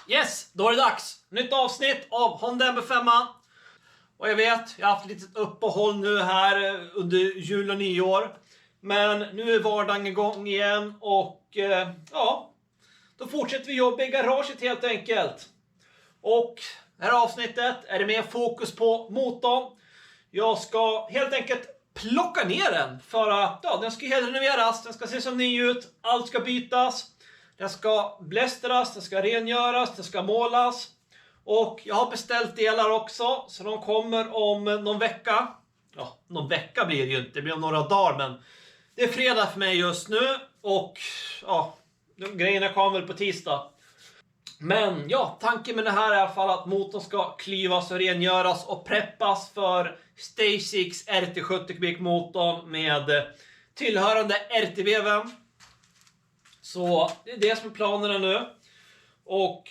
Yes, då är det dags. Nytt avsnitt av Honda MB5. Och jag vet, jag har haft lite uppehåll nu här under jul och nyår. Men nu är vardagen igång igen och då fortsätter vi jobba i garaget helt enkelt. Och det här avsnittet är det mer fokus på motorn. Jag ska helt enkelt plocka ner den för att den ska helt renoveras, den ska se som ny ut, allt ska bytas. Den ska blästras, den ska rengöras, den ska målas. Och jag har beställt delar också, så de kommer om någon vecka. Ja, någon vecka blir det ju inte, det blir om några dagar, men det är fredag för mig just nu. Och de grejerna kommer väl på tisdag. Men ja, tanken med det här är i alla fall att motorn ska klyvas och rengöras och preppas för Stage 6 RT70 kubik motorn med tillhörande RT-veven. Så det är det som är planerna nu. Och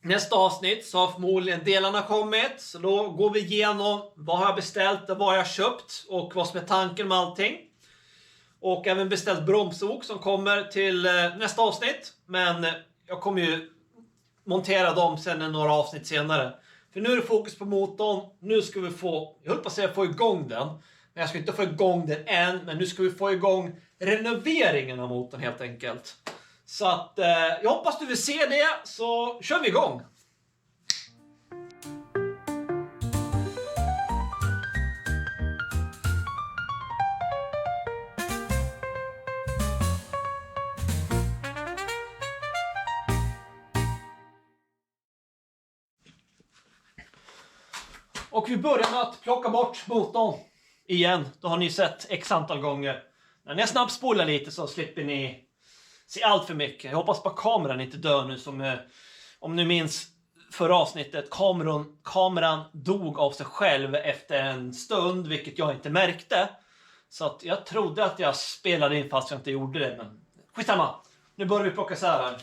nästa avsnitt så har förmodligen delarna kommit. Så då går vi igenom vad har jag beställt och vad har jag köpt och vad som är tanken med allting. Och även beställt bromsok som kommer till nästa avsnitt. Men jag kommer ju montera dem sen några avsnitt senare. För nu är det fokus på motorn. Nu ska vi jag höll på att säga få igång den. Men jag ska inte få igång den än. Men nu ska vi få igång renoveringen av motorn helt enkelt. Så att jag hoppas du vill se det. Så kör vi igång. Och vi börjar med att plocka bort motorn igen. Då har ni sett x antal gånger. När jag snabbspolar lite så slipper ni se allt för mycket. Jag hoppas bara kameran inte dör nu. Som om ni minns förra avsnittet. Kameran dog av sig själv efter en stund. Vilket jag inte märkte. Så att jag trodde att jag spelade in fast jag inte gjorde det. Men skitsamma. Nu börjar vi plocka så här.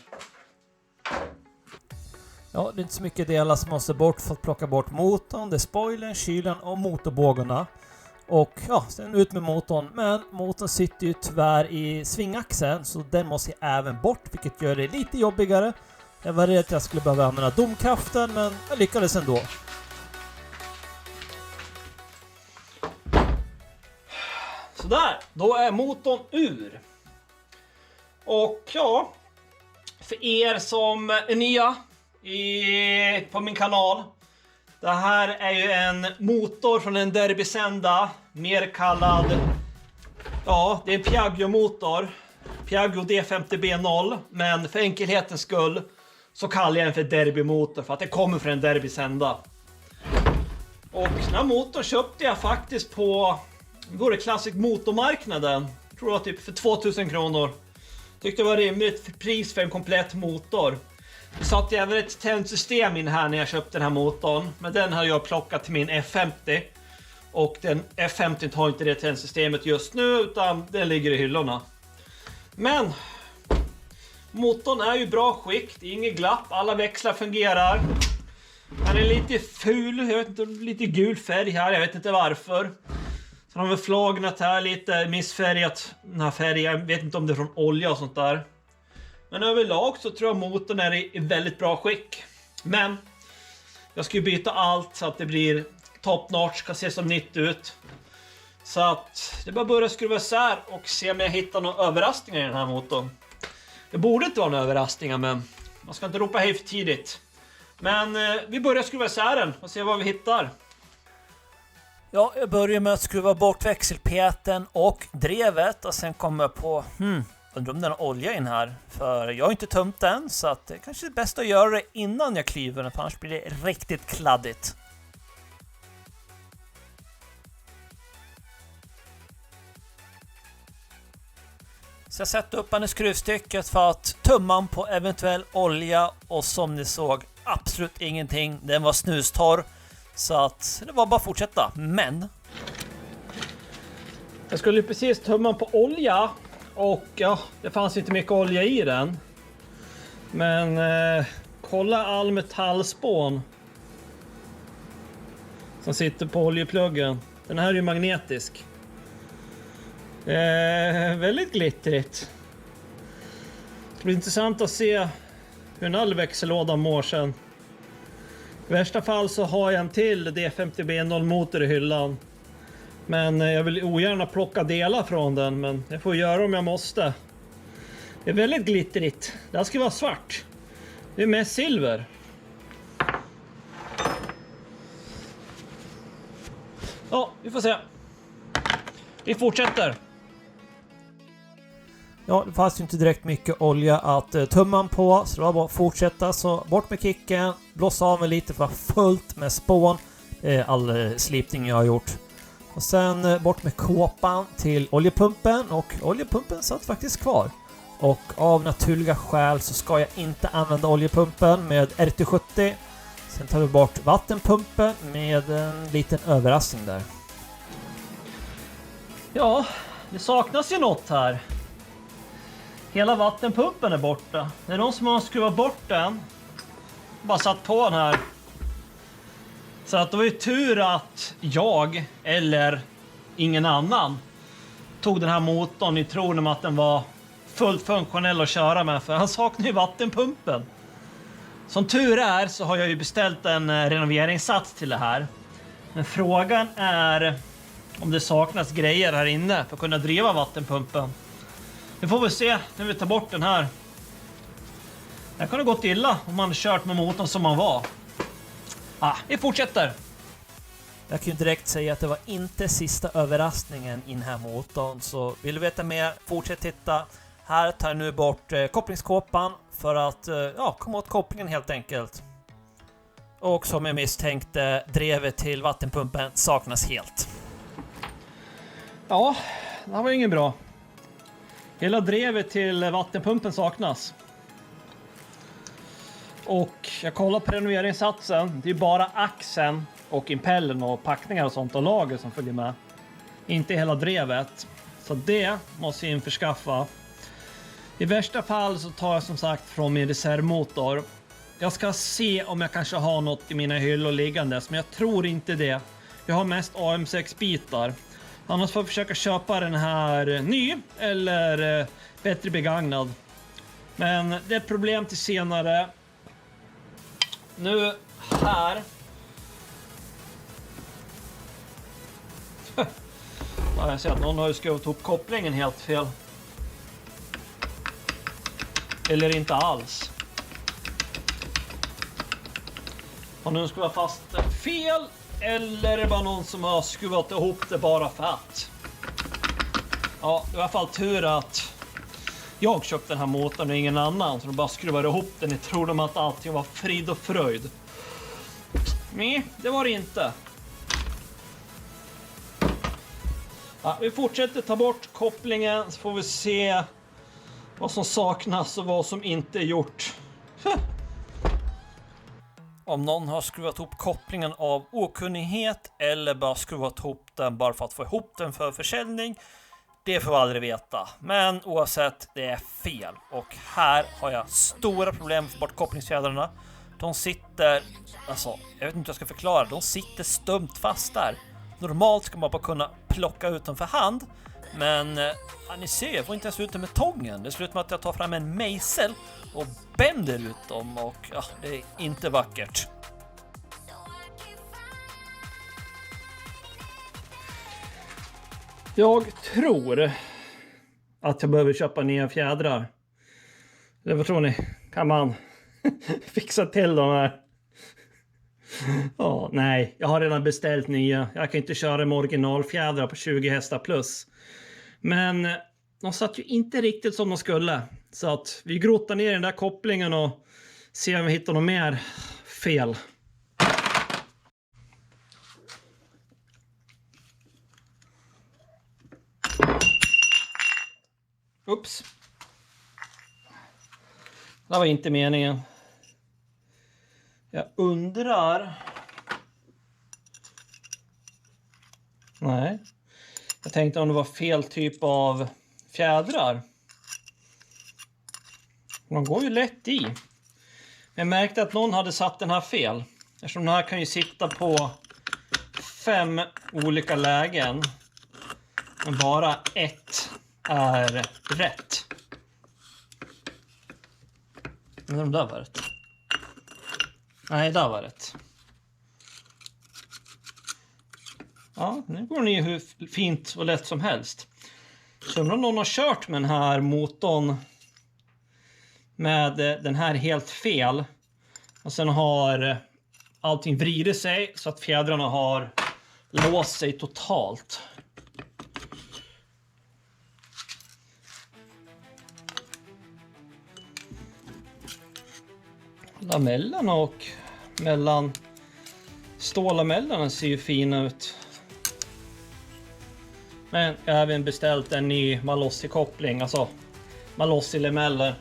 Ja, det är inte så mycket delar som måste bort för att plocka bort motorn. Det är spoilern, kylen och motorbågarna. Och ja, sen ut med motorn. Men motorn sitter ju tyvärr i svingaxeln, så den måste jag även bort, vilket gör det lite jobbigare. Jag var rädd att jag skulle behöva använda domkraften, men jag lyckades ändå. Sådär, då är motorn ur. Och ja, för er som är nya på min kanal. Det här är ju en motor från en Derby Senda. Mer kallad... Ja, det är en Piaggio-motor. Piaggio D50B0. Men för enkelhetens skull så kallar jag den för Derby-motor. För att det kommer från en Derby Senda. Och den här motorn köpte jag faktiskt på... Går det Classic Motormarknaden. Jag tror det var typ för 2000 kronor. Tyckte det var rimligt pris för en komplett motor. Det satt även ett tändsystem in här när jag köpte den här motorn. Men den har jag plockat till min F50. Och den F50 har inte det tändsystemet just nu, utan den ligger i hyllorna. Men motorn är ju bra skick. Det är inget glapp. Alla växlar fungerar. Den är lite ful. Jag vet inte, lite gul färg här. Jag vet inte varför. Så har vi flagnat här lite. Missfärgat den här färgen. Jag vet inte om det är från olja och sånt där. Men överlag så tror jag motorn är i väldigt bra skick. Men jag ska ju byta allt så att det blir top notch, ska se som nytt ut. Så att det bara börja skruva isär och se om jag hittar några överraskningar i den här motorn. Det borde inte vara några överraskningar, men man ska inte ropa hej för tidigt. Men vi börjar skruva isär den och se vad vi hittar. Ja, jag börjar med att skruva bort växelpeten och drevet. Och sen kommer jag på... Undrar om den har olja in här. För jag har inte tömt den. Så att det kanske är bäst att göra det innan jag klyver den. För annars blir det riktigt kladdigt. Så jag sätter upp den i skruvstycket för att tumman på eventuell olja. Och som ni såg, absolut ingenting. Den var snustorr. Så att det var bara att fortsätta. Men... Jag skulle precis tumma på olja. Och ja, det fanns inte mycket olja i den. Men kolla all metallspån som sitter på oljepluggen. Den här är ju magnetisk. Väldigt glittrigt. Det blir intressant att se hur en allväxellåda mår sen. I värsta fall så har jag en till D50B0 motor i hyllan. Men jag vill ogärna plocka delar från den, men jag får göra om jag måste. Det är väldigt glittrigt. Det här ska vara svart. Det är mest silver. Ja, vi får se. Vi fortsätter. Ja, det fanns ju inte direkt mycket olja att tumma på, så det var bara att fortsätta. Så bort med kicken, blåsa av mig lite för att vara fullt med spån. Det är all slipning jag har gjort. Och sen bort med kåpan till oljepumpen, och oljepumpen satt faktiskt kvar. Och av naturliga skäl så ska jag inte använda oljepumpen med RT70. Sen tar vi bort vattenpumpen med en liten överraskning där. Ja, det saknas ju något här. Hela vattenpumpen är borta. Det är någon som har skruvat bort den. Bara satt på den här. Så att det var ju tur att jag, eller ingen annan, tog den här motorn i tron om att den var fullt funktionell att köra med. För han saknar ju vattenpumpen. Som tur är så har jag ju beställt en renoveringssats till det här. Men frågan är om det saknas grejer här inne för att kunna driva vattenpumpen. Vi får väl se när vi tar bort den här. Det kan ha gått illa om man kört med motorn som man var. Vi fortsätter. Jag kan ju direkt säga att det var inte sista överraskningen i den här motorn. Så vill du veta mer, fortsätt titta. Här tar jag nu bort kopplingskåpan för att komma åt kopplingen helt enkelt. Och som jag misstänkte, drevet till vattenpumpen saknas helt. Ja, det här var ingen bra. Hela drevet till vattenpumpen saknas. Och jag kollar på renoveringssatsen. Det är bara axeln och impellen och packningar och sånt och lager som följer med. Inte hela drevet. Så det måste jag införskaffa. I värsta fall så tar jag som sagt från min reservmotor. Jag ska se om jag kanske har något i mina hyllor liggandes, men jag tror inte det. Jag har mest AM6-bitar. Annars får jag försöka köpa den här ny eller bättre begagnad. Men det är ett problem till senare. Nu här. Jag ser att någon har ju skruvat ihop kopplingen helt fel. Eller inte alls. Och nu ska vara fast fel. Eller är det bara någon som har skruvat ihop det bara för att. Ja, det var i alla fall tur att jag köpte den här motorn och ingen annan. Så de bara skruvade ihop den. Jag tror de att allting var frid och fröjd. Nej, det var det inte. Ja, vi fortsätter ta bort kopplingen så får vi se vad som saknas och vad som inte är gjort. Om någon har skruvat ihop kopplingen av okunnighet eller bara skruvat ihop den bara för att få ihop den för försäljning, det får vi aldrig veta. Men oavsett, det är fel. Och här har jag stora problem med att få bort kopplingsfjädrarna. De sitter, alltså, jag vet inte hur jag ska förklara, de sitter stumt fast där. Normalt ska man bara kunna plocka ut dem för hand. Men ni ser, jag får inte ens ut dem med tången. Det slutar med att jag tar fram en mejsel och bänder ut dem. Och det är inte vackert. Jag tror att jag behöver köpa nya fjädrar. Eller vad tror ni? Kan man fixa till de här? Nej, jag har redan beställt nya. Jag kan inte köra med originalfjädrar på 20 hästar plus. Men de satt ju inte riktigt som de skulle. Så att vi grottar ner den där kopplingen och ser om vi hittar något mer fel. Ups. Det var inte meningen. Jag undrar. Nej. Jag tänkte om det var fel typ av fjädrar. De går ju lätt i. Jag märkte att någon hade satt den här fel. Eftersom den här kan ju sitta på 5 olika lägen. Men bara ett är rätt. Undrar om det var rätt. Nej, det var rätt. Ja, nu går den ju hur fint och lätt som helst. Så undrar om någon har kört med den här motorn med den här helt fel. Och sen har allting vridit sig så att fjädrarna har låst sig totalt. Lamellerna och mellan stålamellerna ser ju fina ut. Men jag har även beställt en ny Malossi-koppling, alltså Malossi-lameller.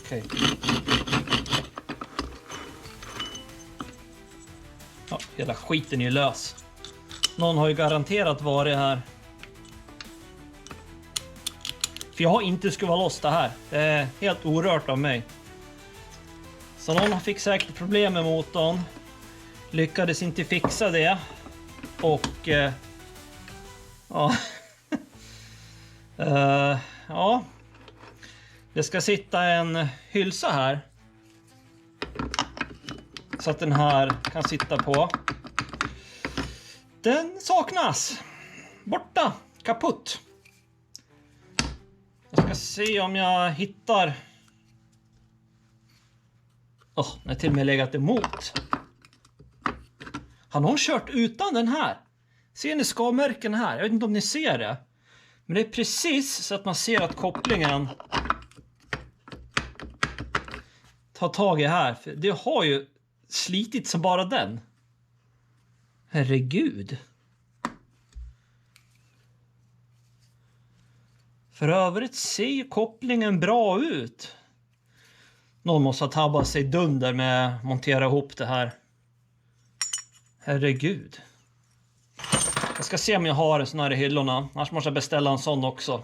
Okej. Ja, hela skiten är ju lös. Någon har ju garanterat varit här. För jag har inte skruvat loss det här. Det är helt orört av mig. Så någon fick säkert problem med motorn. Lyckades inte fixa det. Och ja. Ja. Det ska sitta en hylsa här. Så att den här kan sitta på. Den saknas. Borta. Kaputt. Jag ska se om jag hittar. Den har till och med legat emot. Har någon kört utan den här? Ser ni skavmärken här? Jag vet inte om ni ser det. Men det är precis så att man ser att kopplingen tar tag i här. För det har ju slitit som bara den. Herregud. För övrigt ser ju kopplingen bra ut. Någon måste ha tabbat sig dunder med att montera ihop det här. Herregud. Jag ska se om jag har en sån här i hyllorna. Annars måste jag beställa en sån också.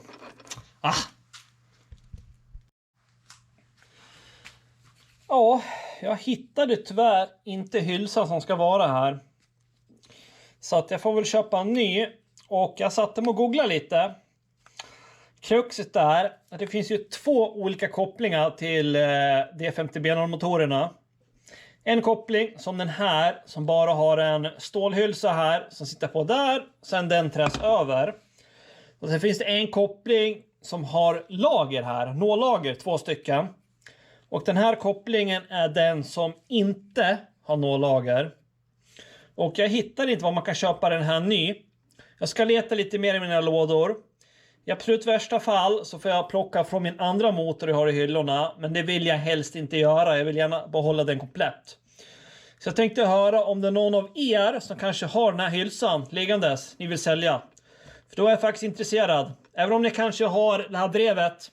Ja, jag hittade tyvärr inte hylsan som ska vara här. Så att jag får väl köpa en ny. Och jag satte mig och googlade lite. Kruxet är att det finns ju 2 olika kopplingar till D50B0-motorerna. En koppling som den här som bara har en stålhylsa här som sitter på där. Sen den träs över. Och sen finns det en koppling som har lager här. Nålager, 2 stycken. Och den här kopplingen är den som inte har nålager. Och jag hittar inte var man kan köpa den här ny. Jag ska leta lite mer i mina lådor. I absolut värsta fall så får jag plocka från min andra motor jag har i hyllorna. Men det vill jag helst inte göra. Jag vill gärna behålla den komplett. Så jag tänkte höra om det är någon av er som kanske har den här hylsan liggandes ni vill sälja. För då är jag faktiskt intresserad. Även om ni kanske har det här drevet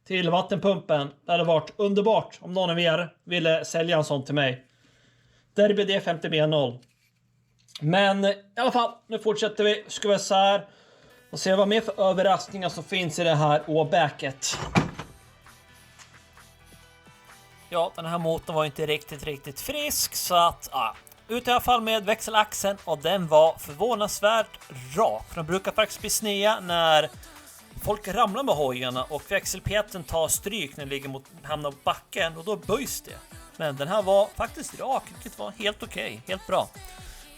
till vattenpumpen. Det hade varit underbart om någon av er ville sälja en sån till mig. Derby D50B0. Men i alla fall, nu fortsätter vi. Ska vi så här. Och se vad mer för överraskningar som finns i det här åbäket. Ja, den här motorn var inte riktigt frisk. Så att, ut i alla fall med växelaxeln. Och den var förvånansvärt rak. De brukar faktiskt bli snea när folk ramlar med hojarna. Och växelpeten tar stryk när den ligger hamnar på backen. Och då böjs det. Men den här var faktiskt rak. Vilket var helt okej. Helt bra.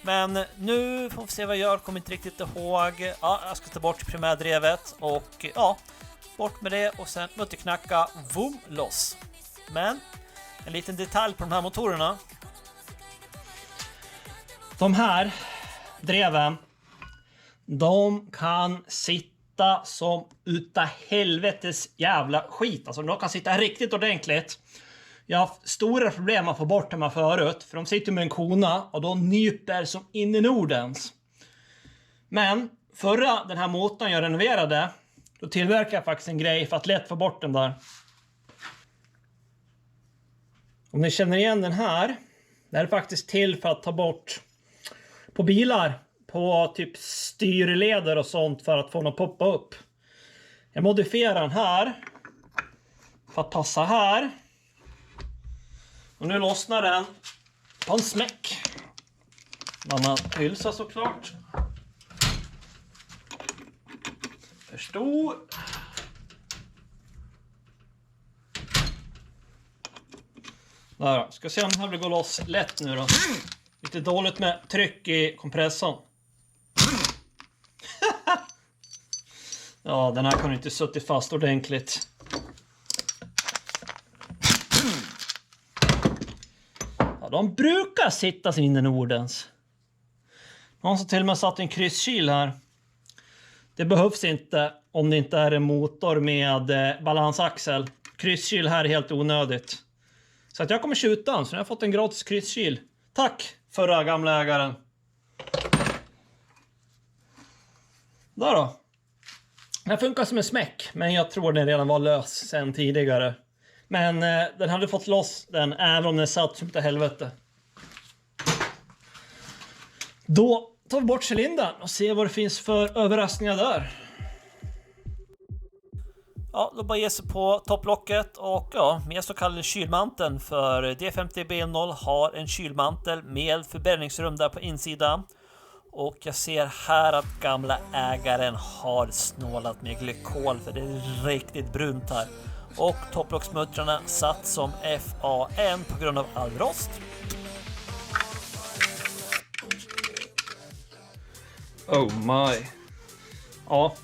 Men nu får vi se vad jag gör, kommer inte riktigt ihåg. Ja, jag ska ta bort primärdrevet och bort med det och sen mutterknacka, boom, loss. Men en liten detalj på de här motorerna. De här dreven, de kan sitta som utav helvetes jävla skit. Alltså de kan sitta riktigt ordentligt. Jag har haft stora problem att få bort dem här förut. För de sitter med en kona och de nyper som in i Nordens. Men förra den här motorn jag renoverade. Då tillverkade jag faktiskt en grej för att lätt få bort den där. Om ni känner igen den här. Det är faktiskt till för att ta bort på bilar. På typ styrleder och sånt för att få den att poppa upp. Jag modifierar den här. För att passa här. Och nu lossnar den på en smäck. Man hylsa såklart. För stor. Där, ska se om det här blir gå loss lätt nu då. Lite dåligt med tryck i kompressorn. Ja, den här kan ju inte suttit fast ordentligt. Ja, de brukar sitta sig in i Nordens. Någon som till och med satt en krysskil här. Det behövs inte om det inte är en motor med balansaxel. Krysskil här är helt onödigt. Så att jag kommer skjuta den, så jag har fått en gratis krysskil. Tack förra gamla ägaren. Där då. Den funkar som en smäck, men jag tror den redan var lös sen tidigare. Men den hade fått loss den även om den satt som till helvete. Då tar vi bort cylindern och ser vad det finns för överraskningar där. Ja, då bara ge sig på topplocket och ja, med så kallad kylmanteln, för D50B0 har en kylmantel med förbränningsrum där på insidan. Och jag ser här att gamla ägaren har snålat med glykol, för det är riktigt brunt här. Och topplocksmuttrarna satt som FAN på grund av all rost. Oh my. Ja.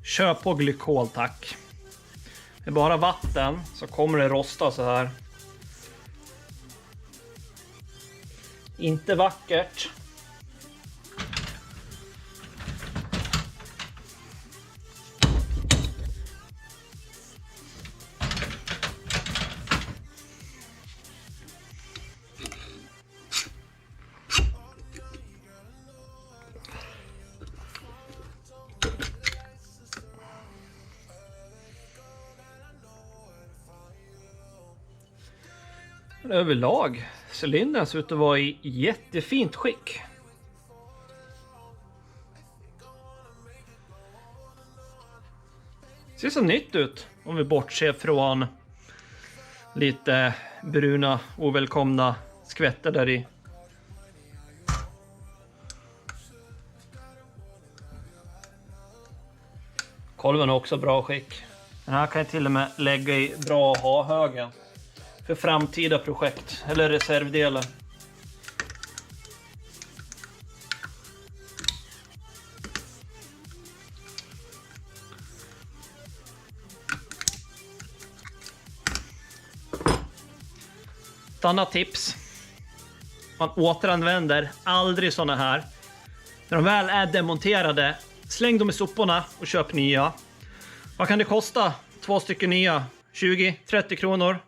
Kör på glykol, tack. Med bara vatten så kommer det rosta så här. Inte vackert. Överlag, cylindern ser ut att vara i jättefint skick. Ser så nytt ut om vi bortser från lite bruna ovälkomna skvätter där i. Kolven är också bra skick. Den här kan jag till och med lägga i bra ha-högen för framtida projekt eller reservdelar. Ett annat tips: man återanvänder aldrig såna här. När de väl är demonterade, släng dem i soporna och köp nya. Vad kan det kosta? 2 stycken nya? 20-30 kronor.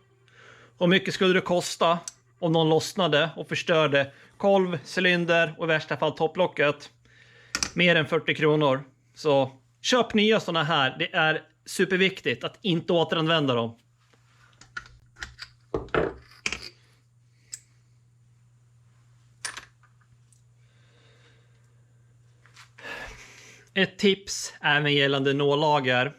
Och mycket skulle det kosta om någon lossnade och förstörde kolv, cylinder och i värsta fall topplocket? Mer än 40 kronor. Så köp nya såna här. Det är superviktigt att inte återanvända dem. Ett tips även gällande nålager.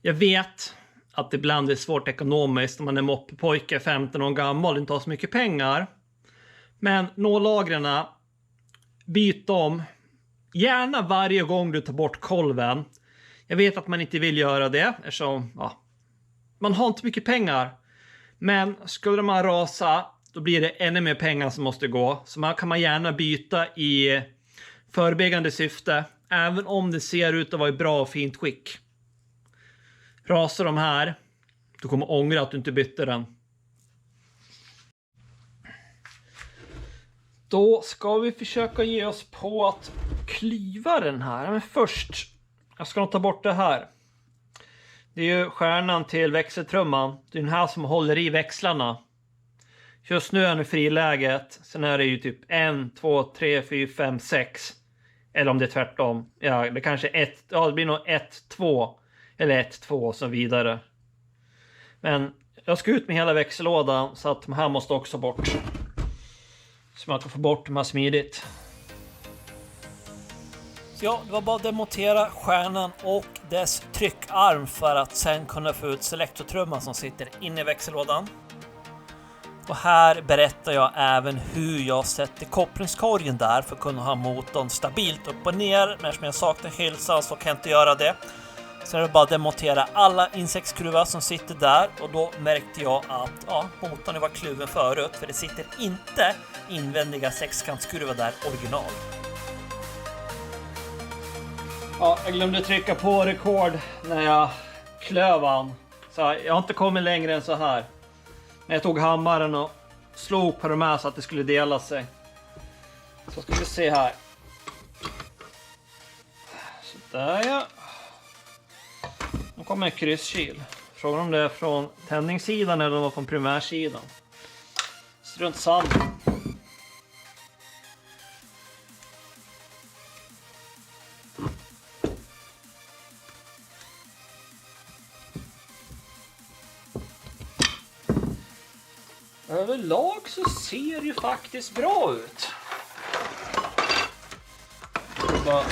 Jag vet att det ibland är svårt ekonomiskt när man är moppepojke 15 år gammal och inte har så mycket pengar. Men nålagrarna, byt dem. Gärna varje gång du tar bort kolven. Jag vet att man inte vill göra det eftersom man har inte mycket pengar. Men skulle de här rasa, då blir det ännu mer pengar som måste gå. Så man kan gärna byta i förebyggande syfte. Även om det ser ut att vara i bra och fint skick. Rasar de här, du kommer ångra att du inte bytte den. Då ska vi försöka ge oss på att klyva den här. Men först, jag ska nog ta bort det här. Det är ju stjärnan till växeltrumman. Det är den här som håller i växlarna. Just nu är den i friläget. Sen är det ju typ 1, 2, 3, 4, 5, 6. Eller om det är tvärtom. Ja, det kanske är 1. Ja, det blir nog 1, 2. Eller 1, 2 och så vidare. Men jag ska ut med hela växellådan. Så att de här måste också bort. Så man kan få bort de här smidigt. Ja, det var bara att demontera stjärnan och dess tryckarm för att sen kunna få ut selektortrumman som sitter inne i växellådan. Och här berättar jag även hur jag sätter kopplingskorgen där för att kunna ha motorn stabilt upp och ner. Men eftersom jag saknar hylsan så kan jag inte göra det. Så är det bara att demontera alla insektsskruvar som sitter där. Och då märkte jag att motorn var kluven förut. För det sitter inte invändiga sexkantskruvar där original. Ja, jag glömde trycka på rekord när jag klöv han. Så jag har inte kommit längre än så här. Men jag tog hammaren och slog på de här så att det skulle dela sig. Så ska vi se här. Så där ja. Nu kommer en krysskil. Frågan om det är från tändningssidan eller om det var från primärsidan. Strunt samma. Överlag så ser det ju faktiskt bra ut. Jag ska bara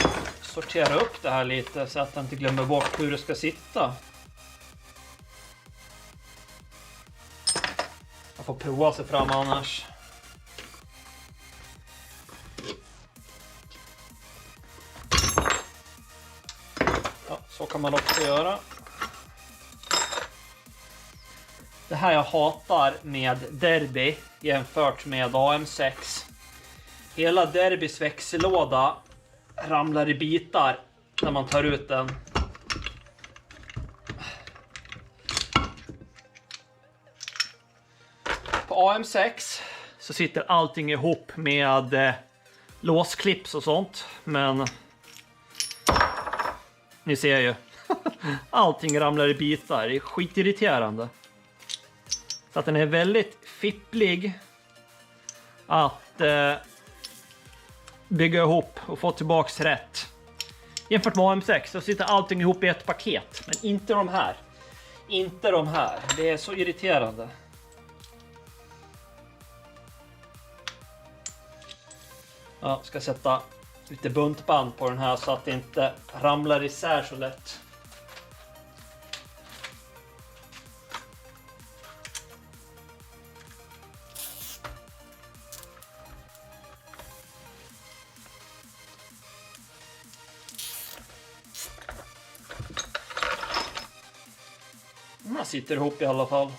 sortera upp det här lite så att jag inte glömmer bort hur det ska sitta. Jag får prova sig fram annars. Ja, så kan man också göra. Det här jag hatar med Derby jämfört med AM6. Hela Derbys växellåda ramlar i bitar när man tar ut den. På AM6 så sitter allting ihop med låsklips och sånt. Men ni ser ju. Allting ramlar i bitar. Det är skitirriterande. Så att den är väldigt fipplig att bygga ihop och få tillbaks rätt. Jämfört med AM6 så sitter allting ihop i ett paket. Men inte de här. Inte de här. Det är så irriterande. Ja, ska sätta lite buntband på den här så att det inte ramlar isär så lätt. Man sitter ihop i alla fall.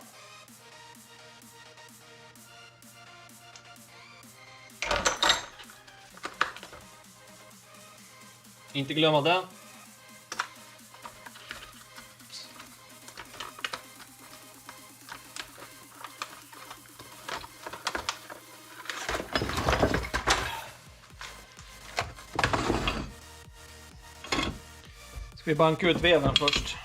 Inte glömma den. Ska vi banka ut veven först.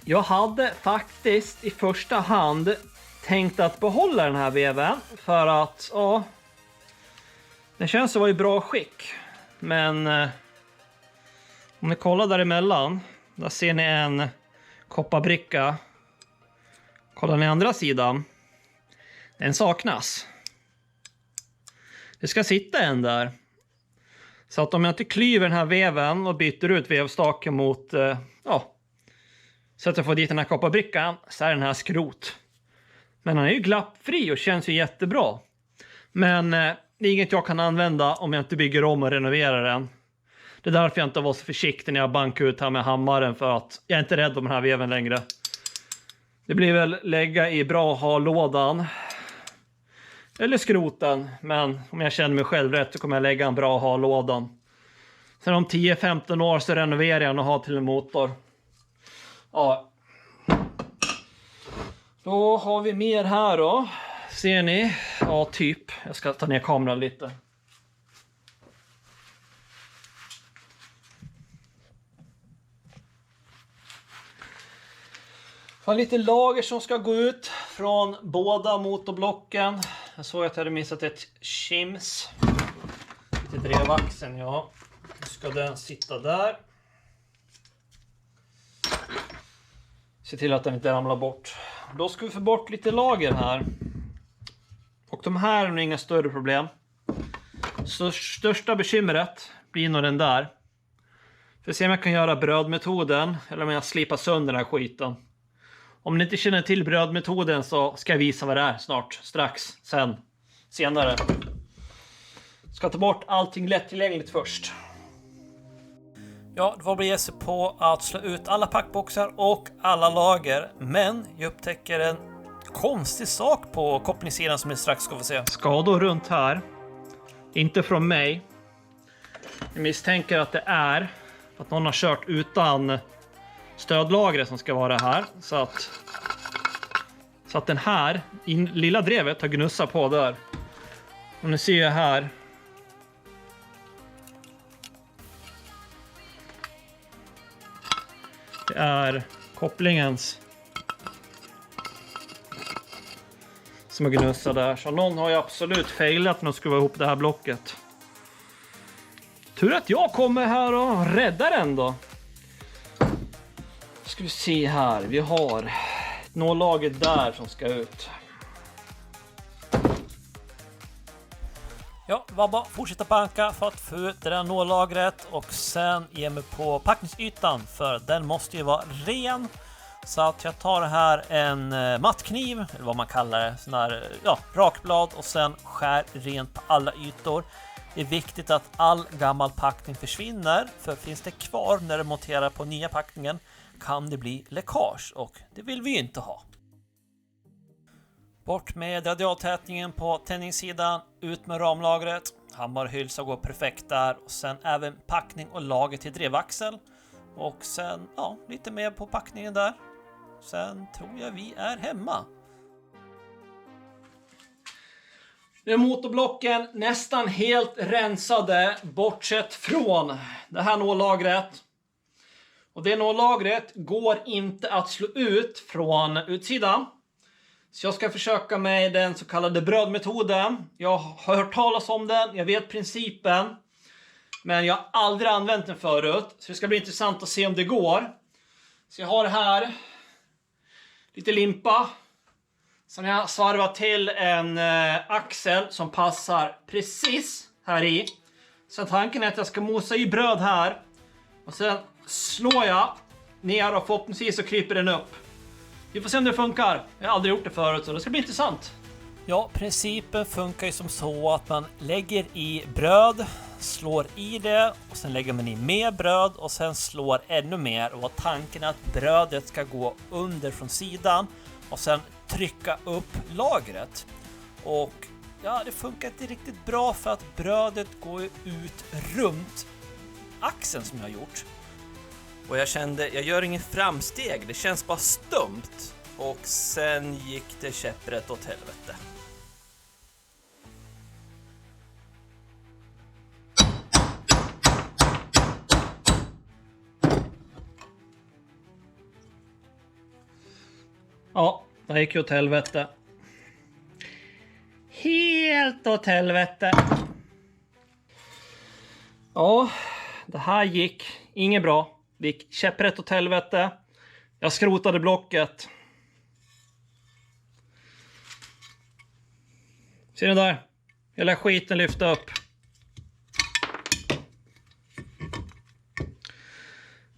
Jag hade faktiskt i första hand tänkt att behålla den här veven för att den känns att vara i bra skick. Men om ni kollar däremellan, där ser ni en kopparbricka. Kollar ni andra sidan, den saknas. Det ska sitta en där. Så att om jag inte klyver den här veven och byter ut vevstaken mot så att jag får dit den här kopparbrickan, så är den här skrot. Men den är ju glappfri och känns ju jättebra. Men det är inget jag kan använda om jag inte bygger om och renoverar den. Det är därför jag inte var så försiktig när jag bankade ut här med hammaren, för att jag är inte rädd om den här veven längre. Det blir väl lägga i bra ha-lådan. Eller skroten, men om jag känner mig själv rätt så kommer jag lägga en bra ha-lådan. Sen om 10-15 år så renoverar jag och har till en motor. Ja. Då har vi mer här då. Ser ni? Ja, typ. Jag ska ta ner kameran lite. Har lite lager som ska gå ut från båda motorblocken. Jag såg att jag hade missat ett shims. Lite drevaxeln, ja. Nu ska den sitta där. Se till att den inte ramlar bort. Då ska vi få bort lite lager här. Och de här är nog inga större problem. Så största bekymret blir nog den där. För se om jag kan göra brödmetoden eller om jag slipar sönder den här skiten. Om ni inte känner till brödmetoden så ska jag visa vad det är snart. Strax. Senare. Ska ta bort allting lättillgängligt först. Ja, det var bara ge sig på att slå ut alla packboxar och alla lager. Men jag upptäcker en konstig sak på kopplingssidan som ni strax ska få se. Skador runt här. Inte från mig. Jag misstänker att det är att någon har kört utan stödlagret som ska vara här. Så att den här lilla drevet har gnussat på där. Och nu ser jag här. Det är kopplingens som har gnussat där. Så någon har ju absolut failat när de skruvar ihop det här blocket. Tur att jag kommer här och räddar den då. Ska vi se här. Vi har ett nållager där som ska ut. Ja, det var bara fortsätta banka för att få ut det där nållagret och sen ge mig på packningsytan för den måste ju vara ren. Så att jag tar här en mattkniv, eller vad man kallar det, sån här, rakblad och sen skär rent på alla ytor. Det är viktigt att all gammal packning försvinner, för finns det kvar när du monterar på nya packningen kan det bli läckage och det vill vi ju inte ha. Bort med radialtätningen på tändningssidan, ut med ramlagret, hammar och hylsa går perfekt där och sen även packning och lager till drevaxel och sen lite mer på packningen där. Sen tror jag vi är hemma. Nu är motorblocken nästan helt rensade bortsett från det här nållagret. Och det nållagret går inte att slå ut från utsidan. Så jag ska försöka med den så kallade brödmetoden. Jag har hört talas om den, jag vet principen. Men jag har aldrig använt den förut. Så det ska bli intressant att se om det går. Så jag har här lite limpa. Som jag svarvat till en axel som passar precis här i. Så tanken är att jag ska mosa i bröd här. Och sen slår jag ner och förhoppningsvis så kryper den upp. Vi får se om det funkar. Jag har aldrig gjort det förut så det ska bli intressant. Ja, principen funkar ju som så att man lägger i bröd, slår i det och sen lägger man i mer bröd och sen slår ännu mer. Och tanken är att brödet ska gå under från sidan och sen trycka upp lagret. Och det funkar inte riktigt bra för att brödet går ut runt axeln som jag har gjort. Och jag kände, jag gör ingen framsteg, det känns bara stumt. Och sen gick det käpprätt åt helvete. Ja, det gick ju åt helvete. Helt åt helvete. Ja, det här gick inget bra. Det gick käpprätt åt helvete. Jag skrotade blocket. Ser ni där? Hela skiten lyfte upp.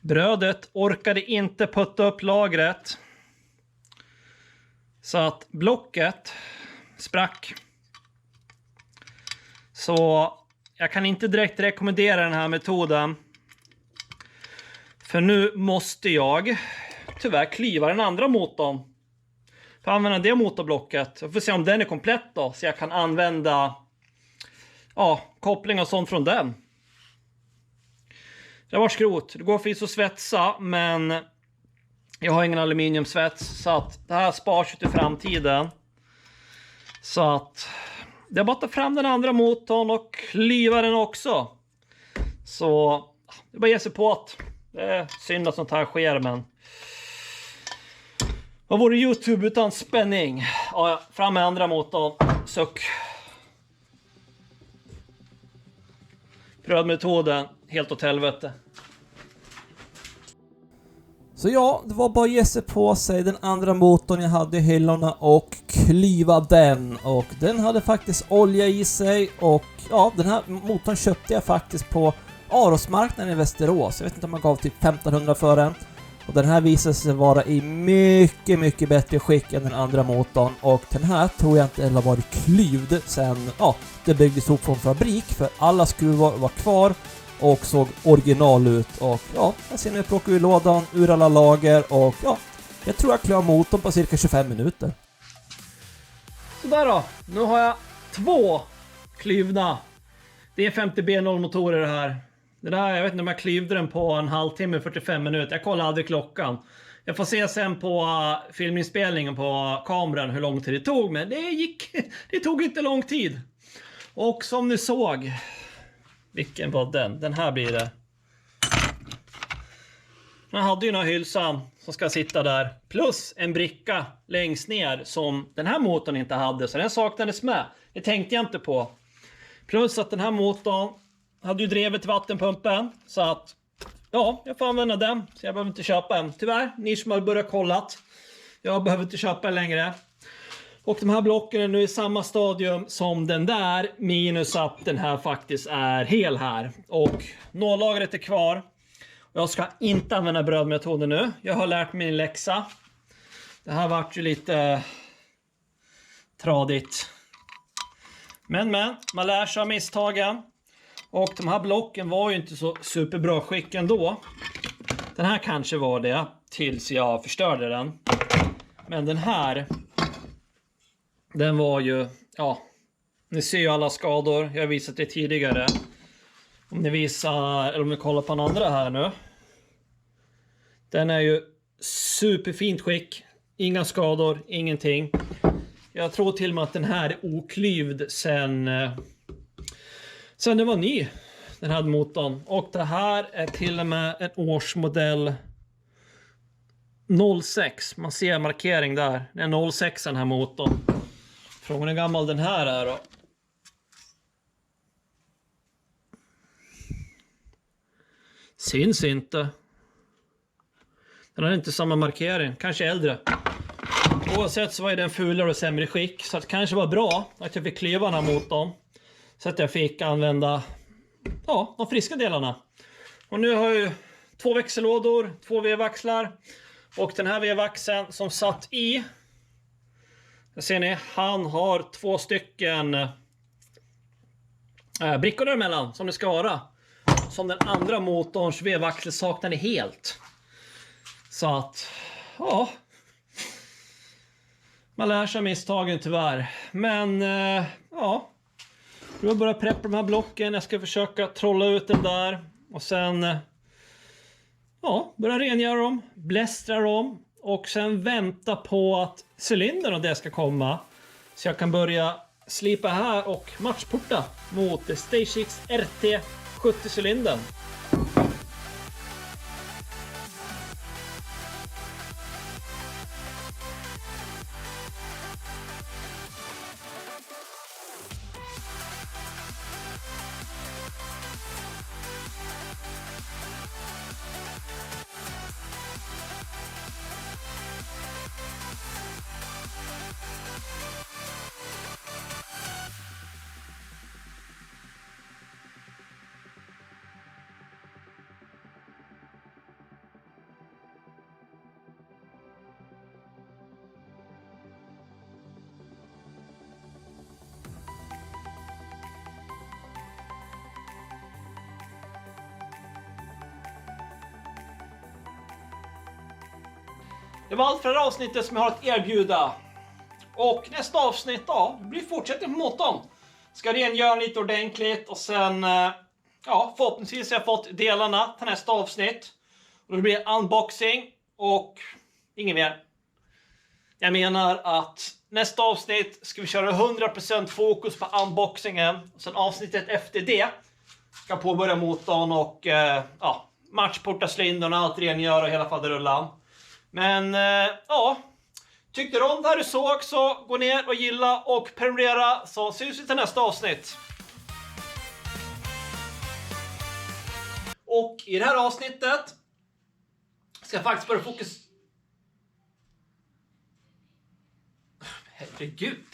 Brödet orkade inte putta upp lagret. Så att blocket sprack. Så jag kan inte direkt rekommendera den här metoden. För nu måste jag tyvärr klyva den andra motorn. För att använda det motorblocket. Jag får se om den är komplett då. Så jag kan använda koppling och sånt från den. Det var skrot. Det går förvisso att svetsa. Men jag har ingen aluminiumsvets. Så att det här sparas till framtiden. Så att det är bara att ta fram den andra motorn och klyva den också. Så det är bara att ge sig på att. Det är synd att sånt här sker, men vad vore YouTube utan spänning? Ja, fram med andra motorn. Suck. Brödmetoden, helt åt helvete. Så ja, det var bara att ge sig på sig den andra motorn jag hade i hyllorna och klyva den. Och den hade faktiskt olja i sig och den här motorn köpte jag faktiskt på Arosmarknaden i Västerås. Jag vet inte om man gav typ 1500 för den. Och den här visade sig vara i mycket, mycket bättre skick än den andra motorn. Och den här tror jag inte har varit klyvd sen det byggdes upp från fabrik. För alla skruvar var kvar och såg original ut. Och jag ser nu plockar vi lådan ur alla lager. Och jag tror jag klarar motorn på cirka 25 minuter. Sådär då, nu har jag 2 klyvna. Det är 50B0 motorer det här. Det där, jag vet inte om jag klyvde den på en halvtimme, 45 minuter. Jag kollar aldrig klockan. Jag får se sen på filminspelningen på kameran hur lång tid det tog. Men det tog inte lång tid. Och som ni såg. Vilken var den? Den här blir det. Jag hade ju den här hylsan som ska sitta där. Plus en bricka längst ner som den här motorn inte hade. Så den saknades med. Det tänkte jag inte på. Plus att den här motorn hade ju drevet till vattenpumpen. Så att jag får använda den. Så jag behöver inte köpa en. Tyvärr, ni som har börjat kollat. Jag behöver inte köpa en längre. Och de här blocken är nu i samma stadium som den där. Minus att den här faktiskt är hel här. Och nållagret är kvar. Jag ska inte använda brödmetoden nu. Jag har lärt mig en läxa. Det här vart ju lite tradigt. Men, man lär sig av misstagen. Och de här blocken var ju inte så superbra skick ändå. Den här kanske var det tills jag förstörde den. Men den här, den var ju, ni ser ju alla skador. Jag har visat det tidigare. Om ni visar, eller om ni kollar på den andra här nu. Den är ju superfint skick. Inga skador, ingenting. Jag tror till och med att den här är oklyvd sen det var ny. Den här motorn. Och det här är till och med en årsmodell 06. Man ser markering där. Det är 06 den här motorn. Frågan hur gammal den här är då. Syns inte. Den har inte samma markering. Kanske äldre. Oavsett så var den fulare och sämre skick. Så det kanske var bra att jag fick klyva den här motorn. Så att jag fick använda de friska delarna. Och nu har jag ju 2 växellådor, 2 vevaxlar. Och den här vevaxeln som satt i. Där ser ni, han har 2 stycken brickor däremellan som det ska vara. Som den andra motorns vevaxel saknade helt. Så att, man lär sig misstagen tyvärr. Men, jag börjar preppa de här blocken. Jag ska försöka trolla ut den där. Och sen, börja rengöra dem. Blästra dem. Och sen vänta på att cylindern och det ska komma. Så jag kan börja slipa här och matchporta mot StageX RT 70-cylindern. Det var allt för det här avsnittet som jag har att erbjuda. Och nästa avsnitt blir fortsättning på motorn. Ska rengöra lite ordentligt och sen förhoppningsvis har jag fått delarna till nästa avsnitt. Och det blir unboxing och inget mer. Jag menar att nästa avsnitt ska vi köra 100% fokus på unboxingen. Och sen avsnittet efter det ska påbörja motorn och matchporta cylindern och allt rengöra och hela faderullan. Men tyckte du om det här du såg så gå ner och gilla och prenumerera så syns vi till nästa avsnitt. Och i det här avsnittet ska jag faktiskt börja fokus... Herregud.